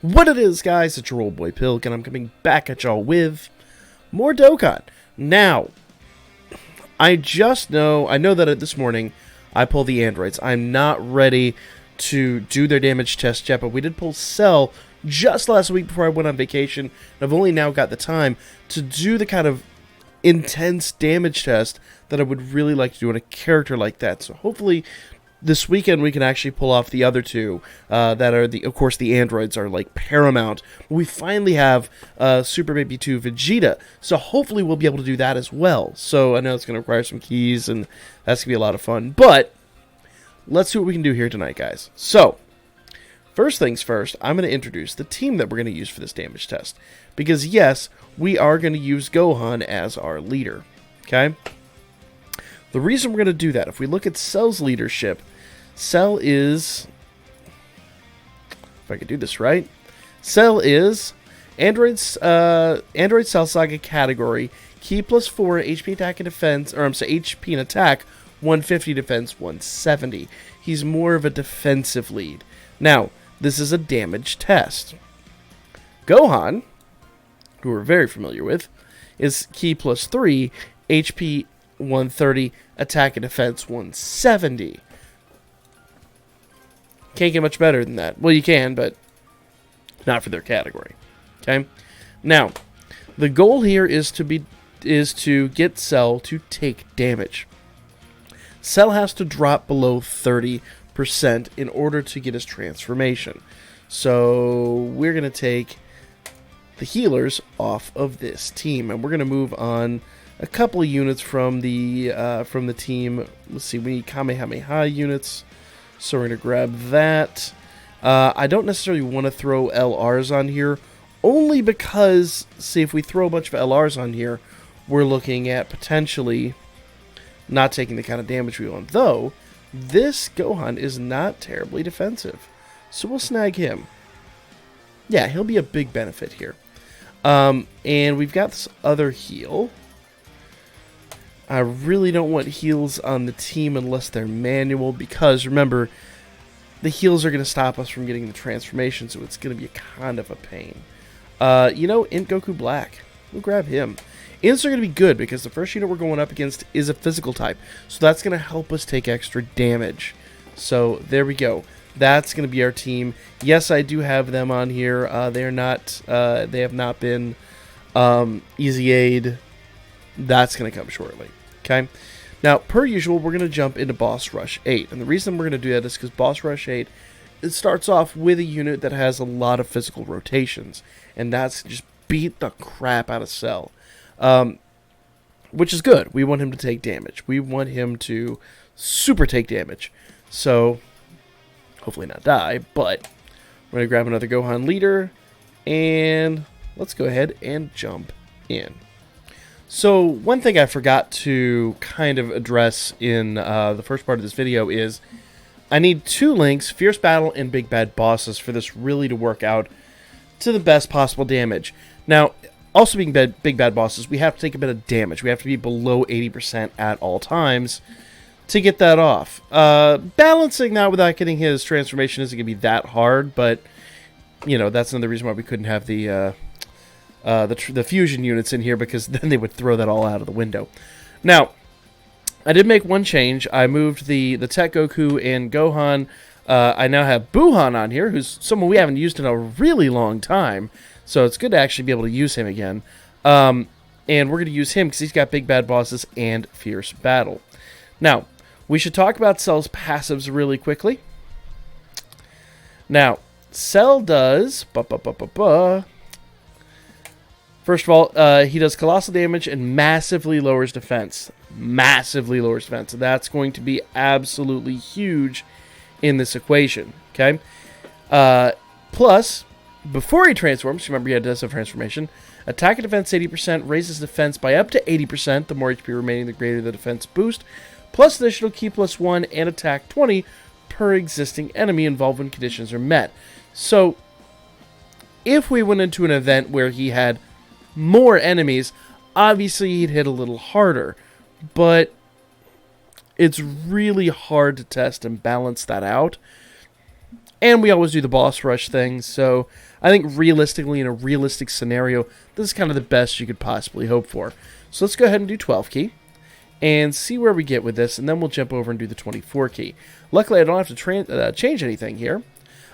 What it is, guys, it's your old boy Pilk, and I'm coming back at y'all with more Dokkan. Now, I know that this morning I pulled the androids. I'm not ready to do their damage test yet, but we did pull Cell just last week before I went on vacation, and I've only now got the time to do the kind of intense damage test that I would really like to do on a character like that. So hopefully this weekend we can actually pull off the other two that are of course the androids are like paramount. We finally have Super Baby 2 Vegeta, so hopefully we'll be able to do that as well. So I know it's going to require some keys, and that's going to be a lot of fun, but let's see what we can do here tonight, guys. So first things first, I'm going to introduce the team that we're going to use for this damage test, because yes, we are going to use Gohan as our leader. Okay, the reason we're going to do that, if we look at Cell's leadership, Cell is, if I could do this right, Cell is Android Cell Saga category, Ki +4, HP attack and defense, or I'm sorry, HP and attack, 150, defense 170. He's more of a defensive lead. Now, this is a damage test. Gohan, who we're very familiar with, is Ki +3, HP 130, attack and defense 170. Can't get much better than that. Well, you can, but not for their category. Okay? Now, the goal here is to get Cell to take damage. Cell has to drop below 30% in order to get his transformation. So we're going to take the healers off of this team, and we're going to move on a couple of units from the team. Let's see, we need Kamehameha units, so we're going to grab that. I don't necessarily want to throw LRs on here, only because, see, if we throw a bunch of LRs on here, we're looking at potentially not taking the kind of damage we want. Though, this Gohan is not terribly defensive, so we'll snag him. Yeah, he'll be a big benefit here. And we've got this other heal. I really don't want heals on the team unless they're manual, because remember, the heals are going to stop us from getting the transformation, so it's going to be kind of a pain. INT Goku Black. We'll grab him. Ints are going to be good because the first unit we're going up against is a physical type, so that's going to help us take extra damage. So there we go. That's going to be our team. Yes, I do have them on here. They have not been easy aid. That's going to come shortly. Okay. Now, per usual, we're going to jump into Boss Rush 8. And the reason we're going to do that is because Boss Rush 8, it starts off with a unit that has a lot of physical rotations. And that's just beat the crap out of Cell. Which is good. We want him to take damage. We want him to super take damage. So, hopefully not die. But we're going to grab another Gohan leader. And let's go ahead and jump in. So, one thing I forgot to kind of address in the first part of this video is I need 2 links, Fierce Battle and Big Bad Bosses, for this really to work out to the best possible damage. Now, also being Big Bad Bosses, we have to take a bit of damage. We have to be below 80% at all times to get that off. Balancing that without getting his transformation isn't going to be that hard, but, you know, that's another reason why we couldn't have the fusion units in here, because then they would throw that all out of the window. Now, I did make one change. I moved the Tech Goku and Gohan. I now have Buhan on here, who's someone we haven't used in a really long time, so it's good to actually be able to use him again. And we're going to use him because he's got Big Bad Bosses and Fierce Battle. Now, we should talk about Cell's passives really quickly. Now, Cell does... First of all, he does colossal damage and massively lowers defense. Massively lowers defense. That's going to be absolutely huge in this equation. Okay. Plus, before he transforms, remember he does have transformation. Attack and defense 80%, raises defense by up to 80%. The more HP remaining, the greater the defense boost. Plus additional Ki +1 and attack 20 per existing enemy involved when conditions are met. So, if we went into an event where he had more enemies, obviously he'd hit a little harder, but it's really hard to test and balance that out. And we always do the boss rush thing, so I think realistically, in a realistic scenario, this is kind of the best you could possibly hope for. So let's go ahead and do 12 key and see where we get with this, and then we'll jump over and do the 24 key. Luckily, I don't have to change anything here.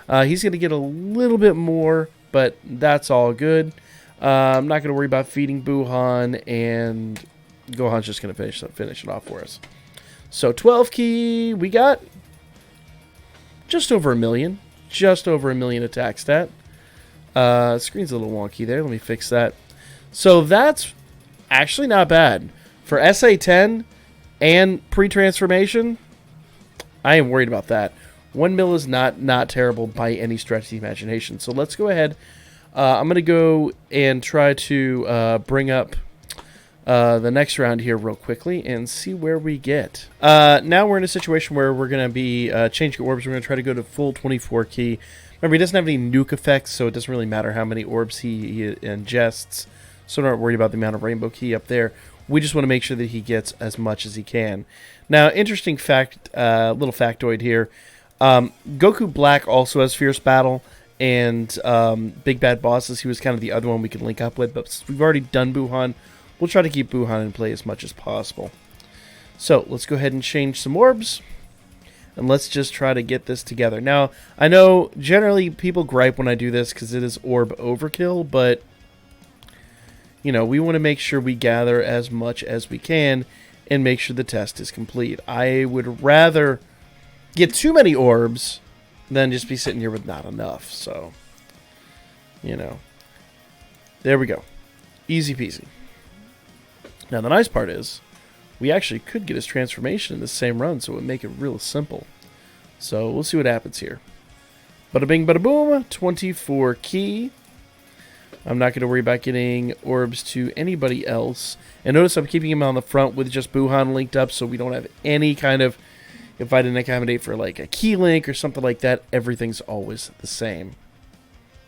He's going to get a little bit more, but that's all good. I'm not going to worry about feeding Buhan, and Gohan's just going to finish it off for us. So 12 key, we got just over 1 million. Just over 1 million attack stat. Screen's a little wonky there. Let me fix that. So that's actually not bad. For SA10 and pre-transformation, I am worried about that. 1 mil is not terrible by any stretch of the imagination. So let's go ahead. I'm going to go and try to bring up the next round here real quickly and see where we get. Now we're in a situation where we're going to be changing orbs. We're going to try to go to full 24 key. Remember, he doesn't have any nuke effects, so it doesn't really matter how many orbs he ingests. So I'm not worried about the amount of rainbow key up there. We just want to make sure that he gets as much as he can. Now, interesting fact, little factoid here. Goku Black also has Fierce Battle and Big Bad Bosses. He was kind of the other one we could link up with, but since we've already done Buhan, we'll try to keep Buhan in play as much as possible. So let's go ahead and change some orbs, and let's just try to get this together. Now, I know generally people gripe when I do this because it is orb overkill, but you know, we want to make sure we gather as much as we can and make sure the test is complete. I would rather get too many orbs than just be sitting here with not enough. So, you know, there we go. Easy peasy. Now, the nice part is we actually could get his transformation in the same run, so it would make it real simple. So we'll see what happens here. Bada bing, bada boom. 24 key. I'm not going to worry about getting orbs to anybody else. And notice I'm keeping him on the front with just Buhan linked up, so we don't have any kind of... If I didn't accommodate for like a key link or something like that, everything's always the same.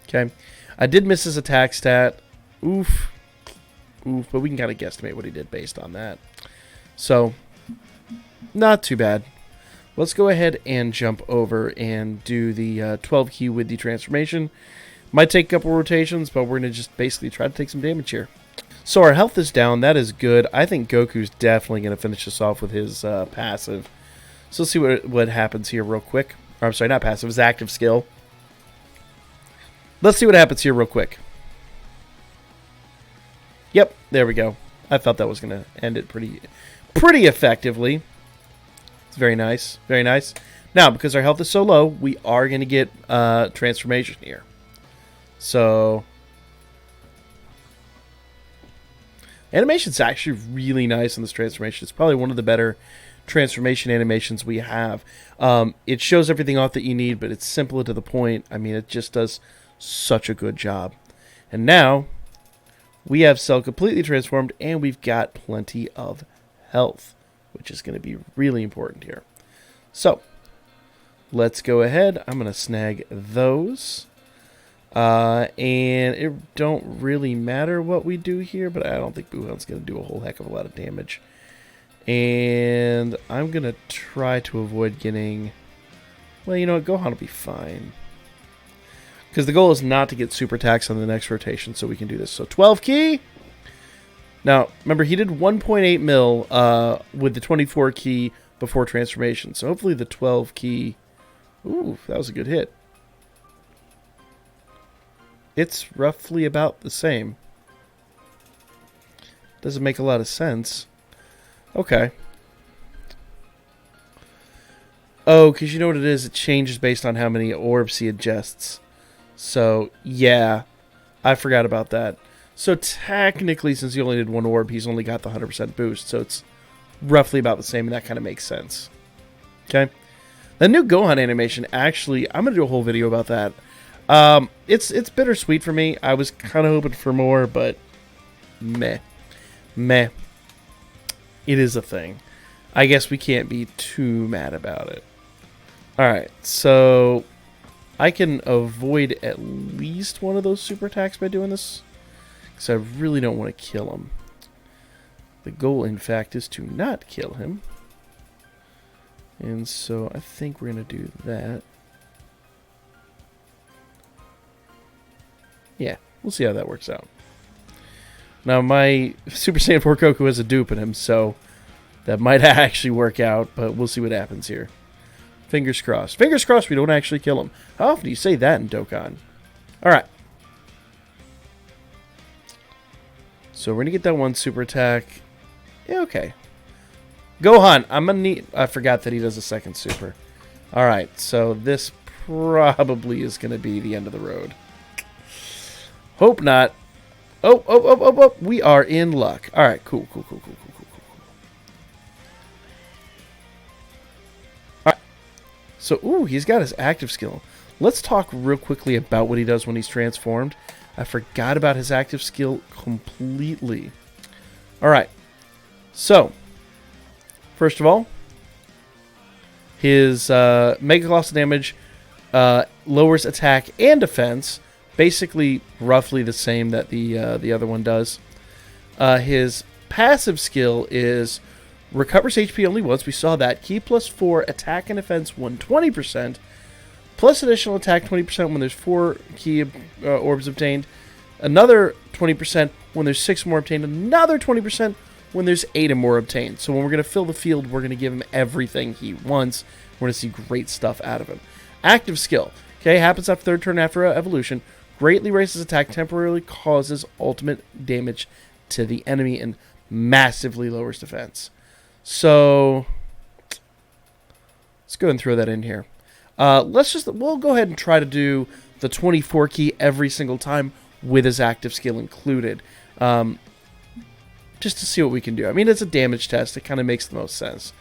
Okay. I did miss his attack stat. Oof. Oof. But we can kind of guesstimate what he did based on that. So, not too bad. Let's go ahead and jump over and do the 12 key with the transformation. Might take a couple rotations, but we're going to just basically try to take some damage here. So our health is down. That is good. I think Goku's definitely going to finish this off with his passive. So let's see what happens here real quick. Or, I'm sorry, not passive. His active skill. Let's see what happens here real quick. Yep, there we go. I thought that was going to end it pretty effectively. It's very nice. Very nice. Now, because our health is so low, we are going to get transformation here. So, animation's actually really nice in this transformation. It's probably one of the better transformation animations we have. It shows everything off that you need, but it's simple to the point. I mean, it just does such a good job. And now, we have Cell completely transformed, and we've got plenty of health, which is going to be really important here. So, let's go ahead. I'm going to snag those. And it don't really matter what we do here, but I don't think Buhan's going to do a whole heck of a lot of damage. And I'm going to try to avoid getting... Well, you know what? Gohan will be fine. Because the goal is not to get super attacks on the next rotation, so we can do this. So 12 key. Now, remember, he did 1.8 mil with the 24 key before transformation. So hopefully the 12 key... Ooh, that was a good hit. It's roughly about the same. Doesn't make a lot of sense. Okay. Oh, because you know what it is? It changes based on how many orbs he ingests. So, yeah. I forgot about that. So, technically, since he only did one orb, he's only got the 100% boost. So, it's roughly about the same, and that kind of makes sense. Okay? The new Gohan animation, actually, I'm going to do a whole video about that. It's bittersweet for me. I was kind of hoping for more, but meh. Meh. It is a thing. I guess we can't be too mad about it. Alright, so I can avoid at least one of those super attacks by doing this, because I really don't want to kill him. The goal, in fact, is to not kill him. And so I think we're going to do that. Yeah, we'll see how that works out. Now, my Super Saiyan 4 Goku has a dupe in him, so that might actually work out, but we'll see what happens here. Fingers crossed. Fingers crossed we don't actually kill him. How often do you say that in Dokkan? Alright. So we're going to get that one super attack. Yeah, okay. Gohan, I'm going to need... I forgot that he does a second super. Alright, so this probably is going to be the end of the road. Hope not. Oh. We are in luck. Alright, cool. Alright. So, ooh, he's got his active skill. Let's talk real quickly about what he does when he's transformed. I forgot about his active skill completely. Alright. So, first of all, his Mega Colossal damage lowers attack and defense. Basically, roughly the same that the other one does. His passive skill is recovers HP only once. We saw that. Key +4, attack and defense 120%. Plus additional attack 20% when there's 4 key orbs obtained. Another 20% when there's 6 more obtained. Another 20% when there's 8 or more obtained. So when we're going to fill the field, we're going to give him everything he wants. We're going to see great stuff out of him. Active skill. Okay, happens after third turn after evolution. Greatly raises attack, temporarily causes ultimate damage to the enemy, and massively lowers defense. So let's go ahead and throw that in here. We'll go ahead and try to do the 24 key every single time with his active skill included. Just to see what we can do. I mean, it's a damage test. It kind of makes the most sense.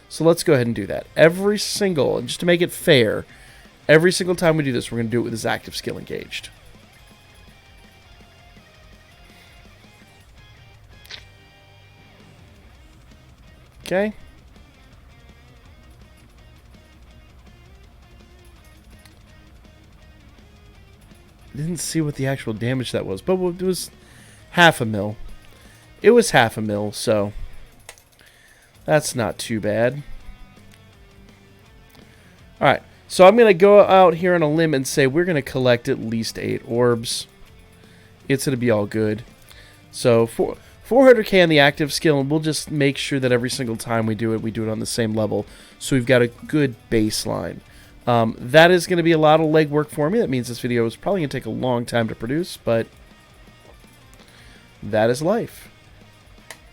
So let's go ahead and do that. Every single, and just to make it fair, every single time we do this, we're going to do it with his active skill engaged. Okay. Didn't see what the actual damage that was, but it was 0.5 mil. It was 0.5 mil, so that's not too bad. Alright, so I'm going to go out here on a limb and say we're going to collect at least 8 orbs. It's going to be all good. So 400k on the active skill, and we'll just make sure that every single time we do it on the same level. So we've got a good baseline. That is going to be a lot of legwork for me. That means this video is probably going to take a long time to produce, but that is life.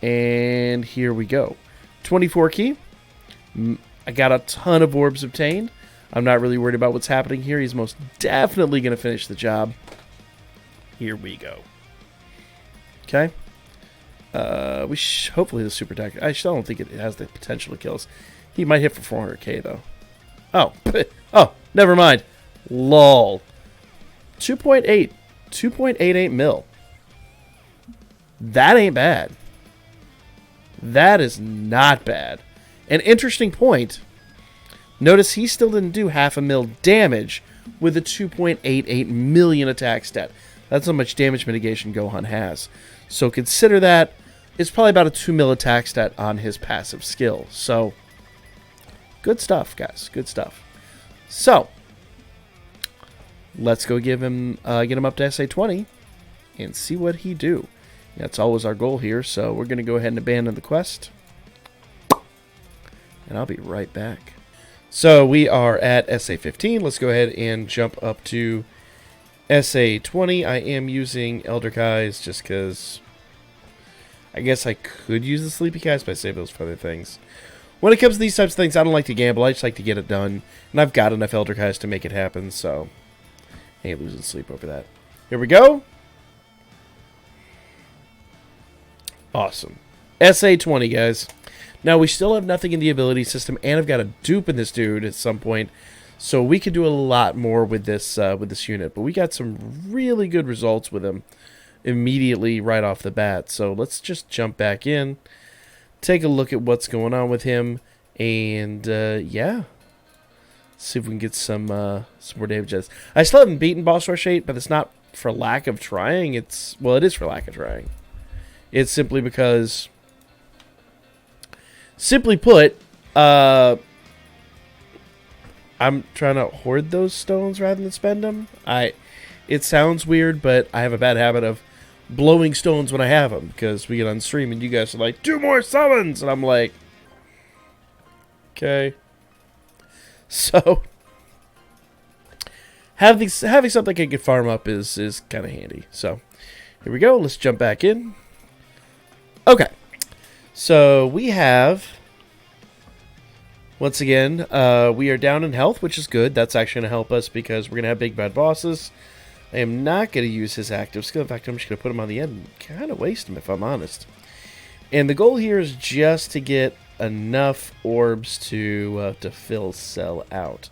And here we go. 24 key. I got a ton of orbs obtained. I'm not really worried about what's happening here. He's most definitely going to finish the job. Here we go. Okay. Hopefully the super attack. I still don't think it has the potential to kill us. He might hit for 400k though. Oh, never mind. Lol. 2.88 mil. That ain't bad. That is not bad. An interesting point. Notice he still didn't do 0.5 mil damage with a 2.88 million attack stat. That's how much damage mitigation Gohan has. So consider that it's probably about a 2 mil attack stat on his passive skill. So good stuff, guys. Good stuff. So let's go get him up to SA20 and see what he do. That's always our goal here. So we're going to go ahead and abandon the quest. And I'll be right back. So we are at SA15. Let's go ahead and jump up to SA20. I am using Elder Kai's just because I guess I could use the Sleepy Kai's, but I save those for other things. When it comes to these types of things, I don't like to gamble. I just like to get it done. And I've got enough Elder Kai's to make it happen, so I ain't losing sleep over that. Here we go. Awesome. SA20, guys. Now, we still have nothing in the ability system, and I've got a dupe in this dude at some point, so we could do a lot more with this unit. But we got some really good results with him immediately right off the bat. So let's just jump back in, take a look at what's going on with him, and yeah, see if we can get some more damage. I still haven't beaten Boss Rush 8, but it's not for lack of trying. It is for lack of trying. It's simply because, simply put, I'm trying to hoard those stones rather than spend them. It sounds weird, but I have a bad habit of blowing stones when I have them, because we get on stream and you guys are like, 2 more summons! And I'm like, okay. So, having something I can farm up is kind of handy. So, here we go. Let's jump back in. Okay. So, we have, once again, we are down in health, which is good. That's actually going to help us because we're going to have big bad bosses. I am not going to use his active skill. In fact, I'm just going to put him on the end and kind of waste him, if I'm honest. And the goal here is just to get enough orbs to fill Cell out.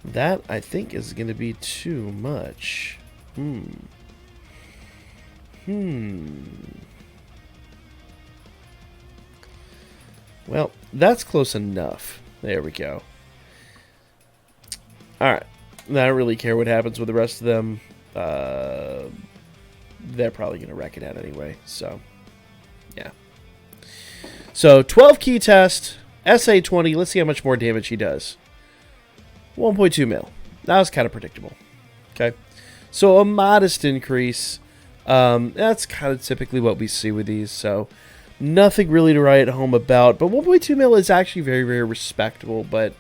That, I think, is going to be too much. Well, that's close enough. There we go. Alright. I don't really care what happens with the rest of them. They're probably going to wreck it out anyway. So, yeah. So, 12 key test. SA20. Let's see how much more damage he does. 1.2 mil. That was kind of predictable. Okay. So, a modest increase. That's kind of typically what we see with these. So, nothing really to write home about. But 1.2 mil is actually very, very respectable. But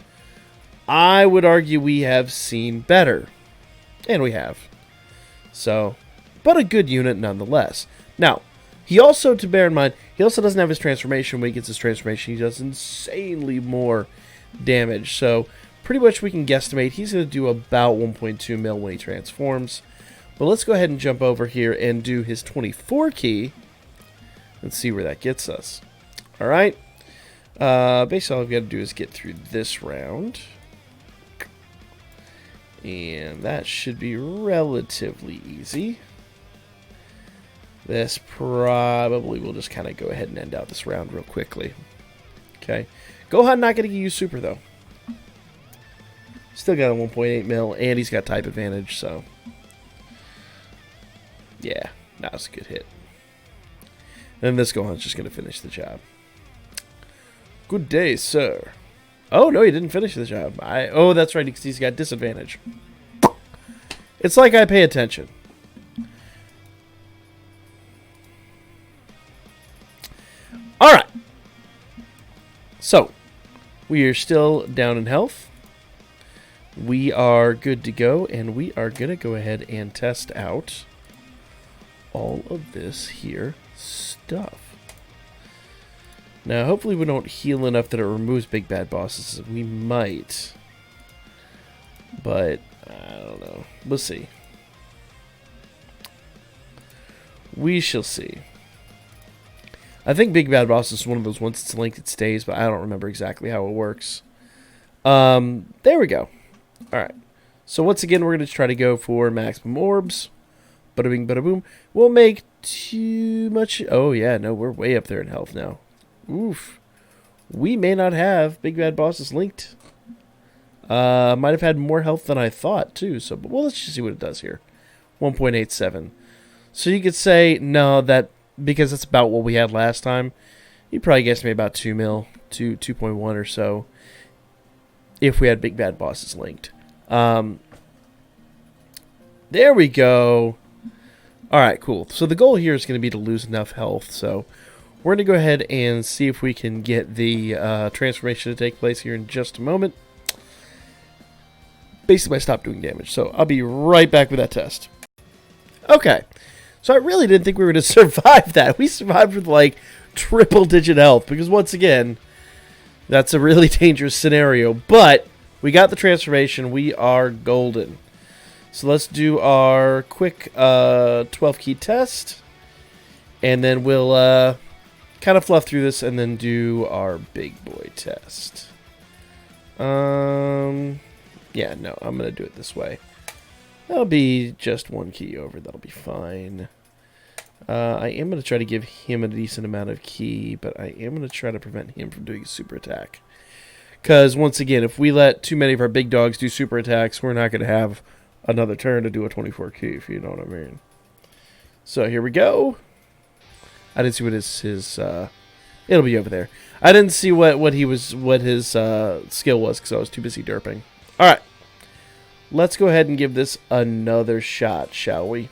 I would argue we have seen better. And we have. So, but a good unit nonetheless. Now, he also, to bear in mind, he also doesn't have his transformation. When he gets his transformation, he does insanely more damage. So, pretty much we can guesstimate he's going to do about 1.2 mil when he transforms. But let's go ahead and jump over here and do his 24 key. And see where that gets us. Alright. Basically all we've got to do is get through this round. And that should be relatively easy. This probably will just kind of go ahead and end out this round real quickly. Okay. Gohan not going to use super, though. Still got a 1.8 mil, and he's got type advantage, so. Yeah, that was a good hit. And this Gohan's just going to finish the job. Good day, sir. Oh, no, he didn't finish the job. Oh, that's right, because he's got disadvantage. It's like I pay attention. Alright. So, we are still down in health. We are good to go, and we are going to go ahead and test out all of this here stuff. Now, hopefully we don't heal enough that it removes big bad bosses. We might. But, I don't know. We'll see. We shall see. I think big bad boss is one of those, once it's linked it stays, but I don't remember exactly how it works. There we go. Alright. So once again, we're going to try to go for maximum orbs. Bada bing, bada boom. We'll make too much. Oh, yeah. No, we're way up there in health now. Oof. We may not have big bad bosses linked. Might have had more health than I thought, too. So, but, well, let's just see what it does here. 1.87. So you could say, no, that, because that's about what we had last time, you probably guessed me about 2 mil, 2.1 or so, if we had big bad bosses linked. There we go. Alright, cool. So the goal here is going to be to lose enough health, so we're going to go ahead and see if we can get the transformation to take place here in just a moment. Basically, I stopped doing damage, so I'll be right back with that test. Okay, so I really didn't think we were going to survive that. We survived with, like, triple-digit health, because once again, that's a really dangerous scenario. But we got the transformation. We are golden. So let's do our quick 12-key test, and then we'll kind of fluff through this and then do our big boy test. Yeah, no, I'm going to do it this way. That'll be just 1 key over. That'll be fine. I am going to try to give him a decent amount of key, but I am going to try to prevent him from doing a super attack. Because, once again, if we let too many of our big dogs do super attacks, we're not going to have another turn to do a 24 key, if you know what I mean. So, here we go. I didn't see what his it'll be over there. I didn't see what his skill was because I was too busy derping. All right. let's go ahead and give this another shot, shall we?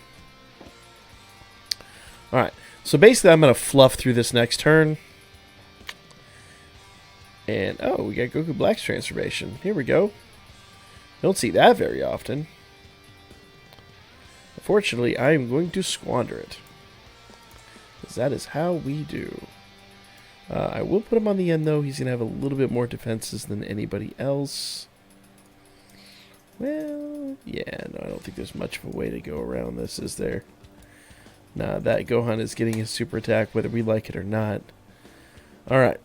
Alright, so basically I'm going to fluff through this next turn. And, oh, we got Goku Black's transformation. Here we go. Don't see that very often. Unfortunately, I am going to squander it. Because that is how we do. I will put him on the end, though. He's going to have a little bit more defenses than anybody else. Well, yeah, no, I don't think there's much of a way to go around this, is there? Nah, that Gohan is getting his super attack, whether we like it or not. Alright.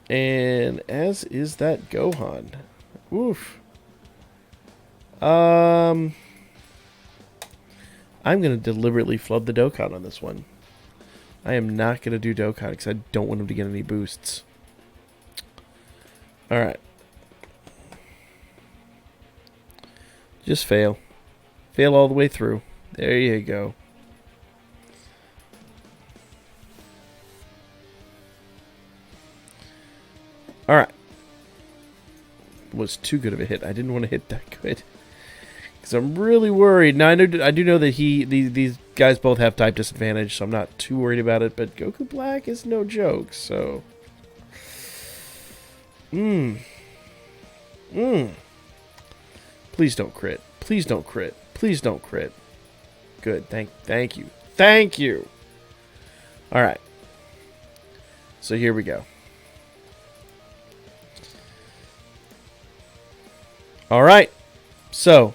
And as is that Gohan. Oof. I'm going to deliberately flub the Dokkan on this one. I am not going to do Dokkan because I don't want him to get any boosts. Alright. Just fail. Fail all the way through. There you go. Alright. Was too good of a hit. I didn't want to hit that good. Because I'm really worried. Now, I do know that these guys both have type disadvantage, so I'm not too worried about it. But Goku Black is no joke, so... Please don't crit. Please don't crit. Please don't crit. Good. Thank you. Thank you! Alright. So here we go. Alright. So...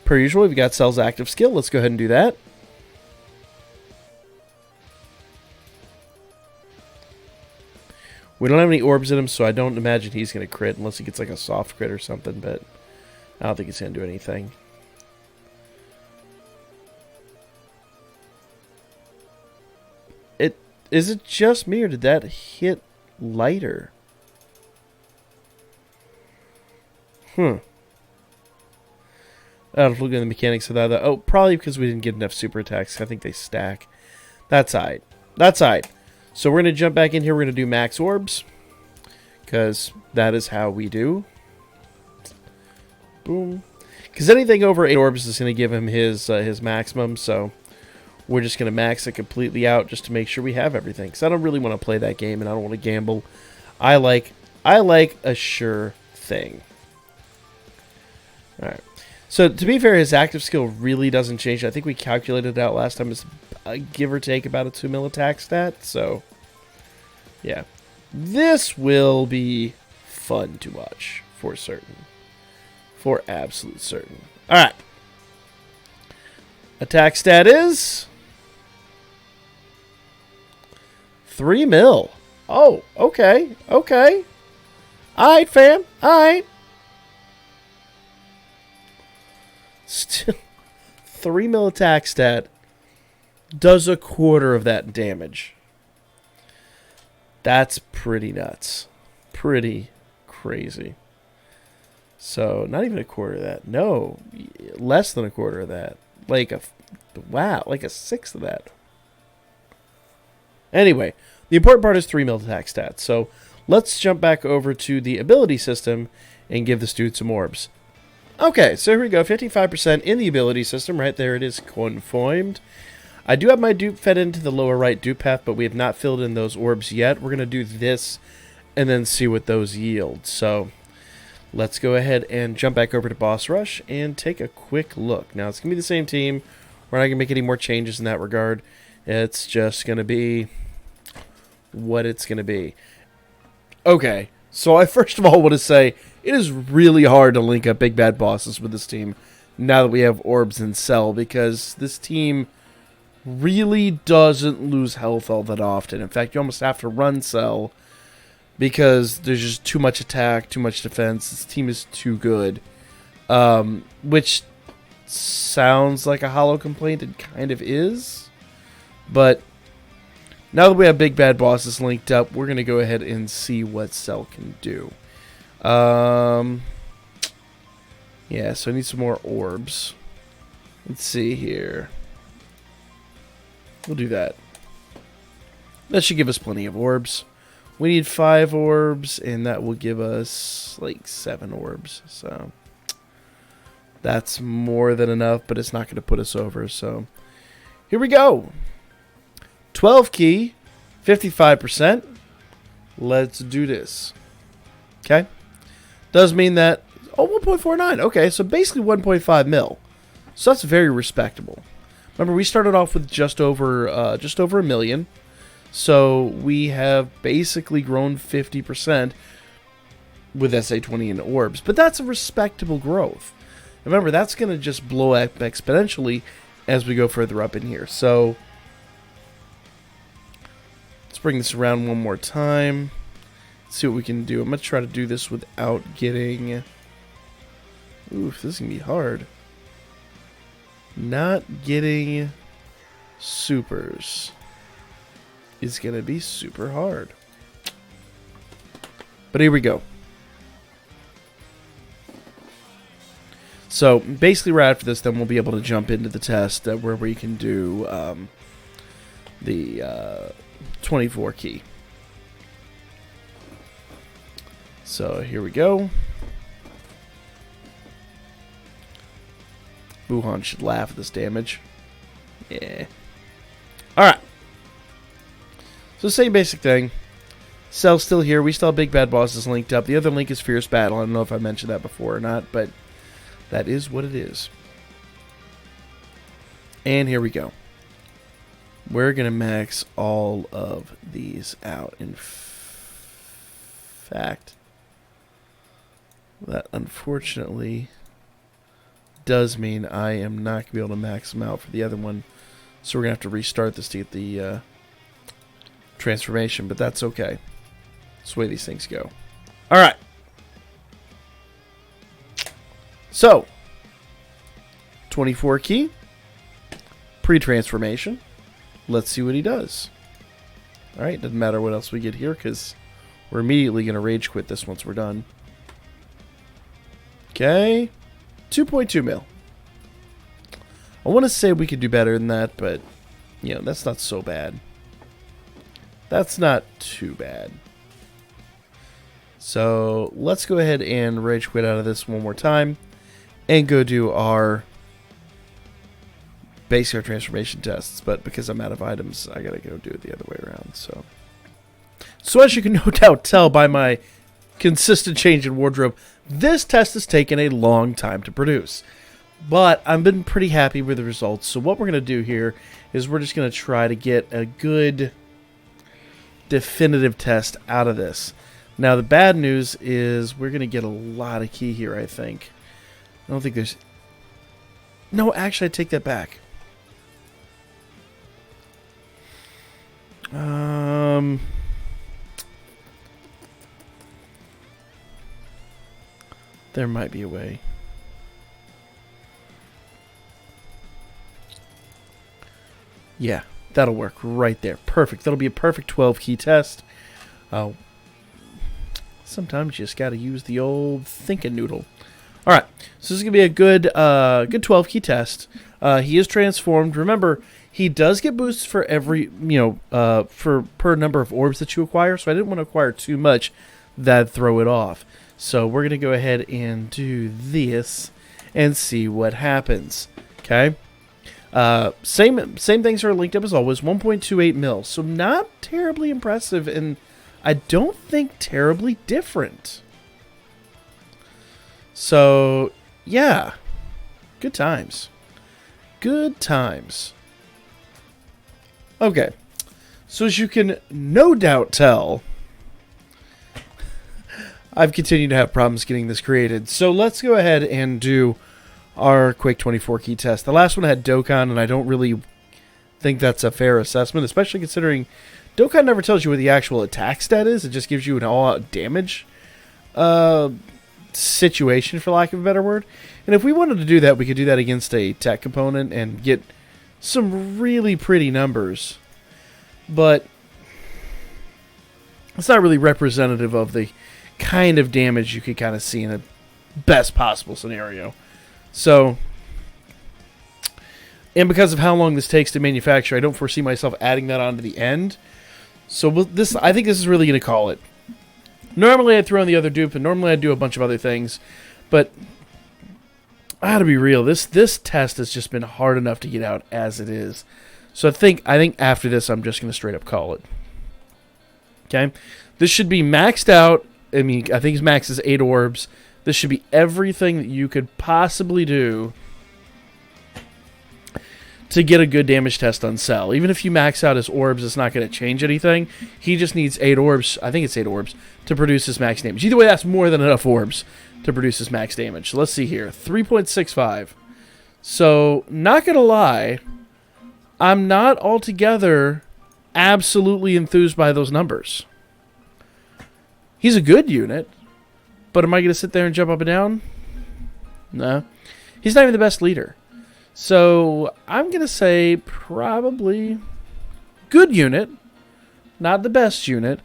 per usual, we've got Cell's active skill. Let's go ahead and do that. We don't have any orbs in him, so I don't imagine he's going to crit unless he gets like a soft crit or something, but I don't think he's going to do anything. Is it just me, or did that hit lighter? I don't look at the mechanics of that. Oh, probably because we didn't get enough super attacks. I think they stack. That's alright. That's alright. So we're going to jump back in here. We're going to do max orbs. Because that is how we do. Boom. Because anything over 8 orbs is going to give him his maximum. So we're just going to max it completely out just to make sure we have everything. Because I don't really want to play that game and I don't want to gamble. I like a sure thing. Alright. So, to be fair, his active skill really doesn't change. I think we calculated it out last time. It's give or take about a 2 mil attack stat. So, yeah. This will be fun to watch, for certain. For absolute certain. Alright. Attack stat is... 3 mil. Oh, okay. Okay. Alright, fam. Alright. Still, 3 mil attack stat does a quarter of that damage. That's pretty nuts. Pretty crazy. So, not even a quarter of that. No, less than a quarter of that. Like like a sixth of that. Anyway, the important part is 3 mil attack stat. So, let's jump back over to the ability system and give this dude some orbs. Okay, so here we go, 55% in the ability system. Right there it is conformed. I do have my dupe fed into the lower right dupe path, but we have not filled in those orbs yet. We're going to do this and then see what those yield. So let's go ahead and jump back over to Boss Rush and take a quick look. Now, it's going to be the same team. We're not going to make any more changes in that regard. It's just going to be what it's going to be. Okay, so I first of all want to say it is really hard to link up big bad bosses with this team now that we have orbs and Cell, because this team really doesn't lose health all that often. In fact, you almost have to run Cell because there's just too much attack, too much defense. This team is too good, which sounds like a hollow complaint. It kind of is, but now that we have big bad bosses linked up, we're going to go ahead and see what Cell can do. Yeah, so I need some more orbs. Let's see here. We'll do that. That should give us plenty of orbs. We need 5 orbs, and that will give us like 7 orbs. So That's more than enough, but it's not going to put us over. So here we go. 12 key, 55%. Let's do this. Okay. Does mean that, 1.49. Okay, so basically 1.5 mil. So that's very respectable. Remember, we started off with just over a million. So we have basically grown 50% with SA20 and orbs. But that's a respectable growth. Remember, that's going to just blow up exponentially as we go further up in here. So let's bring this around one more time. See what we can do. I'm going to try to do this without getting... Oof, this is going to be hard. Not getting supers is going to be super hard. But here we go. So basically right after this, then we'll be able to jump into the test where we can do the 24 key. So here we go. Wuhan should laugh at this damage. Yeah. Alright. So same basic thing. Cell's still here. We still have Big Bad Bosses linked up. The other link is Fierce Battle. I don't know if I mentioned that before or not, but that is what it is. And here we go. We're going to max all of these out. In fact, that unfortunately does mean I am not going to be able to max them out for the other one. So we're going to have to restart this to get the transformation, but that's okay. That's the way these things go. Alright. So, 24 key, pre-transformation. Let's see what he does. Alright, doesn't matter what else we get here because we're immediately going to rage quit this once we're done. Okay, 2.2 mil. I want to say we could do better than that, but, you know, that's not so bad. That's not too bad. So, let's go ahead and rage quit out of this one more time. And go do our basic transformation tests. But because I'm out of items, I gotta go do it the other way around. So as you can no doubt tell by my consistent change in wardrobe, this test has taken a long time to produce. But I've been pretty happy with the results. So what we're gonna do here is we're just gonna try to get a good definitive test out of this. Now the bad news is we're gonna get a lot of key here, I think. I don't think there's... No, actually, I take that back. There might be a way. Yeah, that'll work right there. Perfect. That'll be a perfect 12 key test. Sometimes you just got to use the old thinking noodle. All right, so this is gonna be a good 12 key test. He is transformed. Remember, he does get boosts for every per number of orbs that you acquire. So I didn't want to acquire too much that'd throw it off. So we're gonna go ahead and do this and see what happens. Okay. Same things are linked up as always. 1.28 mil. So not terribly impressive, and I don't think terribly different. So, yeah. Good times. Good times. Okay. So as you can no doubt tell, I've continued to have problems getting this created. So let's go ahead and do our quick 24 key test. The last one had Dokkan, and I don't really think that's a fair assessment, especially considering Dokkan never tells you what the actual attack stat is. It just gives you an all-out damage situation, for lack of a better word. And if we wanted to do that, we could do that against a tech component and get some really pretty numbers. But it's not really representative of the kind of damage you could kind of see in a best possible scenario. So, and because of how long this takes to manufacture, I don't foresee myself adding that on to the end. So I think this is really going to call it. Normally I'd throw in the other dupe, and normally I'd do a bunch of other things, but I gotta be real. This test has just been hard enough to get out as it is. So I think after this, I'm just gonna straight up call it. Okay, this should be maxed out. I mean, I think his max is 8 orbs. This should be everything that you could possibly do to get a good damage test on Cell. Even if you max out his orbs, it's not going to change anything. He just needs 8 orbs, I think it's 8 orbs, to produce his max damage. Either way, that's more than enough orbs to produce his max damage. So let's see here. 3.65. So, not going to lie, I'm not altogether absolutely enthused by those numbers. He's a good unit, but am I going to sit there and jump up and down? No. He's not even the best leader. So, I'm going to say probably good unit, not the best unit.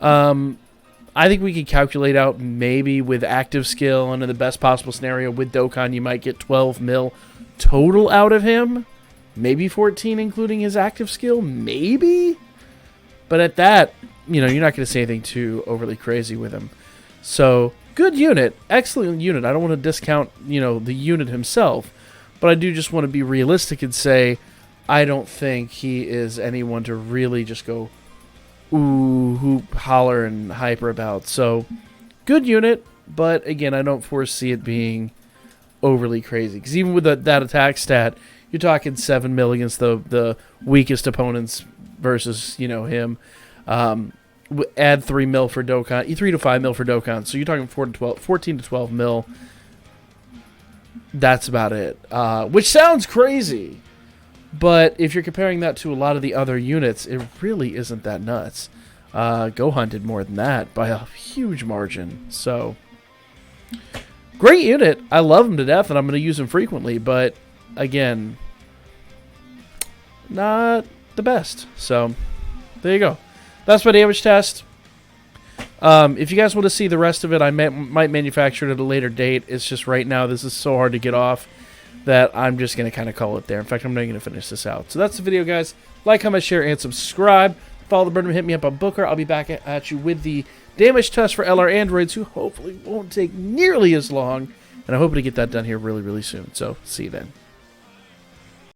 I think we could calculate out maybe with active skill and in the best possible scenario with Dokkan, you might get 12 mil total out of him. Maybe 14 including his active skill, maybe? But at that, you know, you're not going to say anything too overly crazy with him. So, good unit, excellent unit. I don't want to discount, you know, the unit himself. But I do just want to be realistic and say I don't think he is anyone to really just go ooh, hoop, holler, and hyper about. So, good unit, but again, I don't foresee it being overly crazy. Because even with that attack stat, you're talking 7 mil against the weakest opponents versus, you know, him. Add 3 mil for Dokkan, 3 to 5 mil for Dokkan. So you're talking 14 to 12 mil. That's about it. Which sounds crazy, but if you're comparing that to a lot of the other units, it really isn't that nuts. Gohan did more than that by a huge margin. So, great unit. I love him to death, and I'm going to use him frequently, but again, not the best. So, there you go. That's my damage test. If you guys want to see the rest of it, I might manufacture it at a later date. It's just right now, this is so hard to get off that I'm just going to kind of call it there. In fact, I'm not going to finish this out. So that's the video, guys. Like, comment, share, and subscribe. Follow the button, hit me up on Booker. I'll be back at you with the damage test for LR Androids, who hopefully won't take nearly as long. And I'm hoping to get that done here really, really soon. So, see you then.